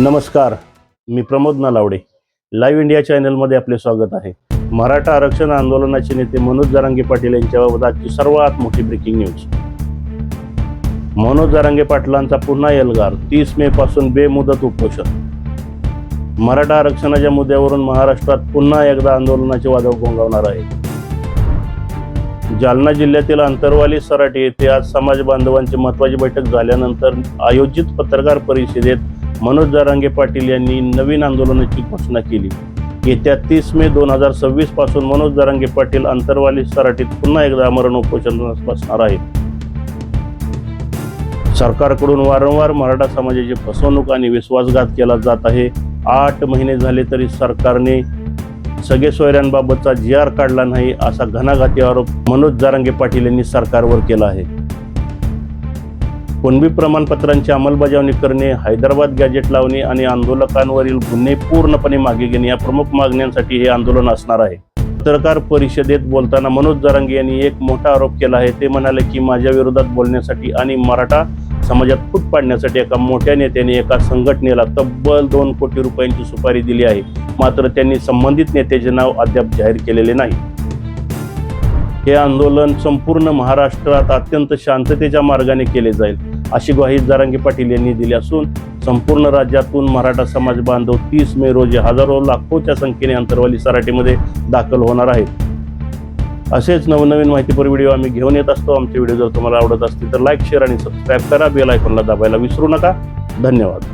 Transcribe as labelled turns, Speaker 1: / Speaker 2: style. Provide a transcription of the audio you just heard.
Speaker 1: नमस्कार, मी Pramod Nalawade. Live India चॅनलमध्ये आपले स्वागत आहे. मराठा आरक्षण आंदोलनाचे नेते मनोज जरांगे पाटील यांच्याबाबत आजची सर्वात मोठी ब्रेकिंग न्यूज. मनोज जरांगे पाटलांचा पुन्हा एल्गार. 30 मे पासून बेमुदत उपोषण. मराठा आरक्षणाच्या मुद्द्यावरून महाराष्ट्रात पुन्हा एकदा आंदोलनाचे वादळ घोंघावणार आहे. जालना जिल्ह्यातील अंतरवाली सराटी येथे आज समाज बांधवांची महत्त्वाची बैठक झाल्यानंतर आयोजित पत्रकार परिषदेत मनोज जरांगे पाटील यांनी नवीन आंदोलनाची घोषणा केली. येत्या 30 मे 2026 पासून मनोज जरांगे पाटील अंतरवाली सराटीत पुन्हा एकदा आमरण उपोषणास बसणार आहेत. सरकारकडून वारंवार मराठा समाजाची फसवणूक आणि विश्वासघात केला जात आहे. 8 महिने झाले तरी सरकारने सगळे सोयऱ्यांबाबतचा GR काढला नाही, असा घणाघाती आरोप मनोज जरांगे पाटील यांनी सरकारवर केला आहे. कुणबी प्रमाणपत्रांची अंमलबजावणी करणे, हैदराबाद गॅजेट लावणे आणि आंदोलकांवरील गुन्हे पूर्णपणे मागे घेणे या प्रमुख मागण्यांसाठी हे आंदोलन असणार आहे. पत्रकार परिषदेत बोलताना मनोज जरांगे यांनी एक मोठा आरोप केला आहे. ते म्हणाले की माझ्या विरोधात बोलण्यासाठी आणि मराठा समाजात फूट पाडण्यासाठी एका मोठ्या नेत्याने एका संघटनेला तब्बल 2 कोटी रुपयांची सुपारी दिली आहे. मात्र त्यांनी संबंधित नेत्याचे नाव अद्याप जाहीर केलेले नाही. हे आंदोलन संपूर्ण महाराष्ट्रात अत्यंत शांततेच्या मार्गाने केले जाईल, अशी ग्वाही जरांगे पाटील यांनी दिली असून संपूर्ण राज्यातून मराठा समाज बांधव 30 मे रोजी हजारो लाखोच्या संख्येने अंतरवाली सराटीमध्ये दाखल होणार आहेत. असेच नवनवीन माहितीपर व्हिडिओ आम्ही घेऊन येत असतो. आमचे व्हिडिओ जर तुम्हाला आवडत असतील तर लाईक, शेअर आणि सबस्क्राईब करा. बेल आयकॉनला दाबायला विसरू नका. धन्यवाद.